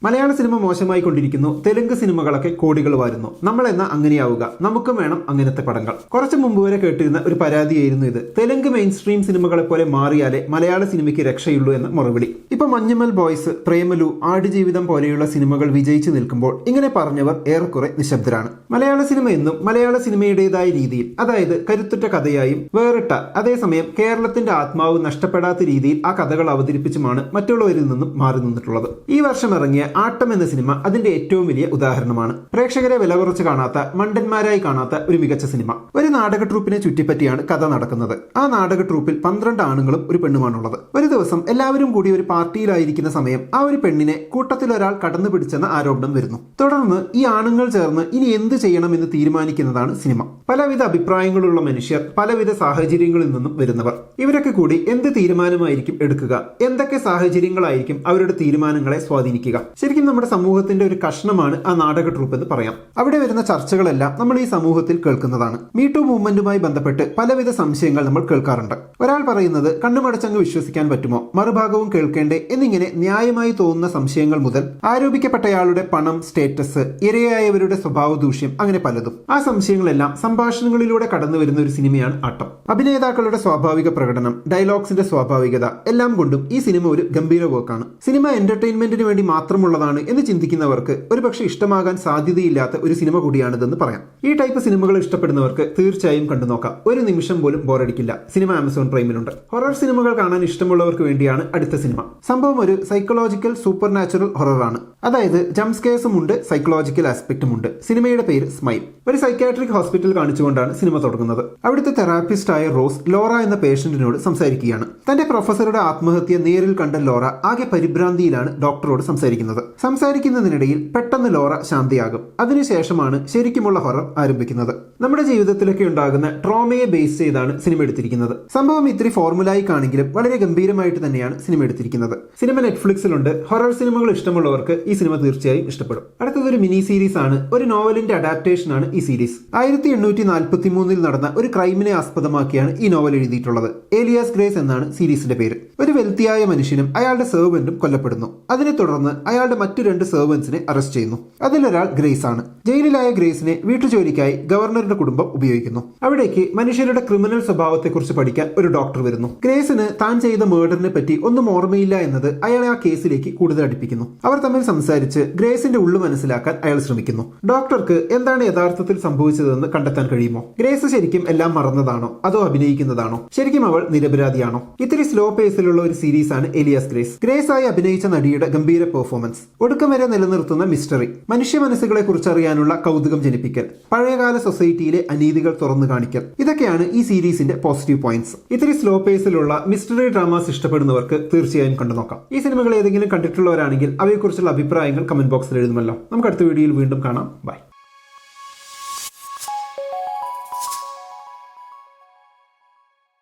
മലയാള cinema മോശമായി കൊണ്ടിരിക്കുന്നു, തെലുങ്ക് സിനിമകളൊക്കെ കോടികൾ വാരുന്നു. നമ്മളെന്നാ അങ്ങനെയാവുക, നമുക്കും വേണം അങ്ങനത്തെ പടങ്ങൾ. കുറച്ചു മുമ്പ് വരെ കേട്ടിരുന്ന ഒരു പരാതിയായിരുന്നു ഇത്. തെലുങ്ക് മെയിൻ സ്ട്രീം സിനിമകളെ പോലെ മാറിയാലേ മലയാള സിനിമയ്ക്ക് രക്ഷയുള്ളൂ എന്ന മറുപടി. ഇപ്പൊ മഞ്ഞുമൽ ബോയ്സ്, പ്രേമലു, ആടുജീവിതം പോലെയുള്ള സിനിമകൾ വിജയിച്ചു നിൽക്കുമ്പോൾ ഇങ്ങനെ പറഞ്ഞവർ ഏറെക്കുറെ നിശബ്ദരാണ്. മലയാള സിനിമ എന്നും മലയാള സിനിമയുടേതായ രീതിയിൽ, അതായത് കരുത്തുറ്റ കഥയായും വേറിട്ട അതേസമയം കേരളത്തിന്റെ ആത്മാവ് നഷ്ടപ്പെടാത്ത രീതിയിൽ ആ കഥകൾ അവതരിപ്പിച്ചുമാണ് മറ്റുള്ളവരിൽ നിന്നും മാറി നിന്നിട്ടുള്ളത്. ഈ വർഷം ഇറങ്ങിയ ആട്ടം എന്ന സിനിമ അതിന്റെ ഏറ്റവും വലിയ ഉദാഹരണമാണ്. പ്രേക്ഷകരെ വില കുറച്ച് കാണാത്ത, മണ്ടന്മാരായി കാണാത്ത ഒരു മികച്ച സിനിമ. ഒരു നാടക ട്രൂപ്പിനെ ചുറ്റിപ്പറ്റിയാണ് കഥ നടക്കുന്നത്. ആ നാടക ട്രൂപ്പിൽ 12 ആണുങ്ങളും ഒരു പെണ്ണുമാണുള്ളത്. ഒരു ദിവസം എല്ലാവരും കൂടി ഒരു പാർട്ടിയിലായിരിക്കുന്ന സമയം ആ ഒരു പെണ്ണിനെ കൂട്ടത്തിൽ ഒരാൾ കടന്നു പിടിച്ചെന്ന ആരോപണം വരുന്നു. തുടർന്ന് ഈ ആണുങ്ങൾ ചേർന്ന് ഇനി എന്ത് ചെയ്യണമെന്ന് തീരുമാനിക്കുന്നതാണ് സിനിമ. പലവിധ അഭിപ്രായങ്ങളുള്ള മനുഷ്യർ, പലവിധ സാഹചര്യങ്ങളിൽ നിന്നും വരുന്നവർ, ഇവരൊക്കെ കൂടി എന്ത് തീരുമാനമായിരിക്കും എടുക്കുക, എന്തൊക്കെ സാഹചര്യങ്ങളായിരിക്കും അവരുടെ തീരുമാനങ്ങളെ സ്വാധീനിക്കുക. ശരിക്കും നമ്മുടെ സമൂഹത്തിന്റെ ഒരു കഷ്ണമാണ് ആ നാടക ട്രൂപ്പ് എന്ന് പറയാം. അവിടെ വരുന്ന ചർച്ചകളെല്ലാം നമ്മൾ ഈ സമൂഹത്തിൽ കേൾക്കുന്നതാണ്. മീടു മൂവ്മെന്റുമായി ബന്ധപ്പെട്ട് പലവിധ സംശയങ്ങൾ നമ്മൾ കേൾക്കാറുണ്ട്. ഒരാൾ പറയുന്നത് കണ്ണുമടച്ചങ്ങ് വിശ്വസിക്കാൻ പറ്റുമോ, മറുഭാഗവും കേൾക്കേണ്ടേ എന്നിങ്ങനെ ന്യായമായി തോന്നുന്ന സംശയങ്ങൾ മുതൽ ആരോപിക്കപ്പെട്ടയാളുടെ പണം, സ്റ്റേറ്റസ്, ഇരയായവരുടെ സ്വഭാവ ദൂഷ്യം, അങ്ങനെ പലതും. ആ സംശയങ്ങളെല്ലാം സംഭാഷണങ്ങളിലൂടെ കടന്നു വരുന്ന ഒരു സിനിമയാണ് ആട്ടം. അഭിനേതാക്കളുടെ സ്വാഭാവിക പ്രകടനം, ഡയലോഗ്സിന്റെ സ്വാഭാവികത എല്ലാം കൊണ്ടും ഈ സിനിമ ഒരു ഗംഭീര വർക്കാണ്. സിനിമ എന്റർടൈൻമെന്റിന് വേണ്ടി മാത്രമുള്ളതാണ് എന്ന് ചിന്തിക്കുന്നവർക്ക് ഒരുപക്ഷെ ഇഷ്ടമാകാൻ സാധ്യതയില്ലാത്ത ഒരു സിനിമ കൂടിയാണിതെന്ന് പറയാം. ഈ ടൈപ്പ് സിനിമകൾ ഇഷ്ടപ്പെടുന്നവർക്ക് തീർച്ചയായും കണ്ടു നോക്കാം. ഒരു നിമിഷം പോലും ബോറടിക്കില്ല. സിനിമ ആമസോൺ പ്രൈമിലുണ്ട്. ഹൊറർ സിനിമകൾ കാണാൻ ഇഷ്ടമുള്ളവർക്ക് വേണ്ടിയാണ് അടുത്ത സിനിമ. സംഭവം ഒരു സൈക്കോളജിക്കൽ സൂപ്പർ നാച്ചുറൽ ഹൊറർ ആണ്. അതായത് ജംസ്കേഴ്സും ഉണ്ട്, സൈക്കോളജിക്കൽ ആസ്പെക്റ്റും ഉണ്ട്. സിനിമയുടെ പേര് സ്മൈൽ. ഒരു സൈക്യാട്രിക് ഹോസ്പിറ്റൽ കാണിച്ചുകൊണ്ടാണ് സിനിമ തുടങ്ങുന്നത്. അവിടുത്തെ തെറാപ്പിസ്റ്റ് ആയ റോസ് ലോറ എന്ന പേഷ്യന്റിനോട് സംസാരിക്കുകയാണ്. തന്റെ പ്രൊഫസറുടെ ആത്മഹത്യ നേരിൽ കണ്ട ലോറ ആകെ പരിഭ്രാന്തിയിലാണ് ഡോക്ടറോട് സംസാരിക്കുന്നതിനിടയിൽ പെട്ടെന്ന് ലോറ ശാന്തിയാകും. അതിനുശേഷമാണ് ശരിക്കുമുള്ള ഹൊറർ ആരംഭിക്കുന്നത്. നമ്മുടെ ജീവിതത്തിലൊക്കെ ഉണ്ടാകുന്ന ട്രോമയെ ബേസ് ചെയ്താണ് സിനിമ എടുത്തിരിക്കുന്നത്. സംഭവം ഇത്തിരി ഫോർമുലായി കാണെങ്കിലും വളരെ ഗംഭീരമായിട്ട് തന്നെയാണ് സിനിമ എടുത്തിരിക്കുന്നത്. സിനിമ നെറ്റ്ഫ്ലിക്സിലുണ്ട്. ഹൊറർ സിനിമകൾ ഇഷ്ടമുള്ളവർക്ക് ഈ സിനിമ തീർച്ചയായും ഇഷ്ടപ്പെടും. അടുത്തതൊരു മിനി സീരീസ് ആണ്. ഒരു നോവലിന്റെ അഡാപ്റ്റേഷൻ ആണ് ഈ സീരീസ്. 1843 നടന്ന ഒരു ക്രൈമിനെ ആസ്പദമാക്കിയാണ് ഈ നോവൽ എഴുതിയിട്ടുള്ളത്. ഏലിയാസ് ഗ്രേസ് എന്നാണ് സീരീസിന്റെ പേര്. ഒരു വെൽത്തിയായ മനുഷ്യനും അയാളുടെ സെർവന്റും കൊല്ലപ്പെടുന്നു. അതിനെ തുടർന്ന് അയാളുടെ മറ്റു 2 സെർവന്റ്സിനെ അറസ്റ്റ് ചെയ്യുന്നു. അതിലൊരാൾ ഗ്രേസ് ആണ്. ജയിലിലായ ഗ്രേസിനെ വീട്ടുജോലിക്കായി ഗവർണറുടെ കുടുംബം ഉപയോഗിക്കുന്നു. അവിടേക്ക് മനുഷ്യരുടെ ക്രിമിനൽ സ്വഭാവത്തെക്കുറിച്ച് പഠിക്കാൻ ഒരു ഡോക്ടർ വരുന്നു. ഗ്രേസിന് താൻ ചെയ്ത മേർഡറിനെ പറ്റി ഒന്നും ഓർമ്മയില്ല എന്നത് അയാളെ ആ കേസിലേക്ക് കൂടുതൽ അടുപ്പിക്കുന്നു. അവർ തമ്മിൽ സംസാരിച്ച് ഗ്രേസിന്റെ ഉള്ളു മനസ്സിലാക്കാൻ അയാൾ ശ്രമിക്കുന്നു. ഡോക്ടർക്ക് എന്താണ് യഥാർത്ഥത്തിൽ സംഭവിച്ചതെന്ന് കണ്ടെത്താൻ കഴിയുമോ? ഗ്രേസ് ശരിക്കും എല്ലാം മറന്നതാണോ അതോ അഭിനയിക്കുന്നതാണോ? ശരിക്കും അവൾ നിരപരാധിയാണോ? ഇത്തിരി സ്ലോ പേസിലുള്ള ഒരു സീരീസ് ആണ് ഏലിയാസ് ഗ്രേസ്. ഗ്രേസ് ആയി അഭിനയിച്ച നടിയുടെ ഗംഭീര പെർഫോമൻസ്, ഒടുക്കം വരെ നിലനിർത്തുന്ന മിസ്റ്ററി, മനുഷ്യ മനസ്സുകളെ കുറിച്ച് അറിയാനുള്ള കൗതുകം ജനിപ്പിക്കൽ, പഴയകാല സൊസൈറ്റിയിലെ അനീതികൾ തുറന്നു കാണിക്കൽ, ഇതൊക്കെയാണ് ഈ സീരീസിന്റെ പോസിറ്റീവ് പോയിന്റ്സ്. ഇത്തിരി സ്ലോ പേസിലുള്ള മിസ്റ്ററി ഡ്രാമാസ് ഇഷ്ടപ്പെടുന്നവർക്ക് തീർച്ചയായും കണ്ടു നോക്കാം. ഈ സിനിമകൾ ഏതെങ്കിലും കണ്ടിട്ടുള്ളവരാണെങ്കിൽ അവയെക്കുറിച്ചുള്ള അഭിപ്രായങ്ങൾ കമന്റ് ബോക്സിൽ എഴുതുമല്ലോ. നമുക്ക് അടുത്ത വീഡിയോയിൽ വീണ്ടും കാണാം. ബൈ.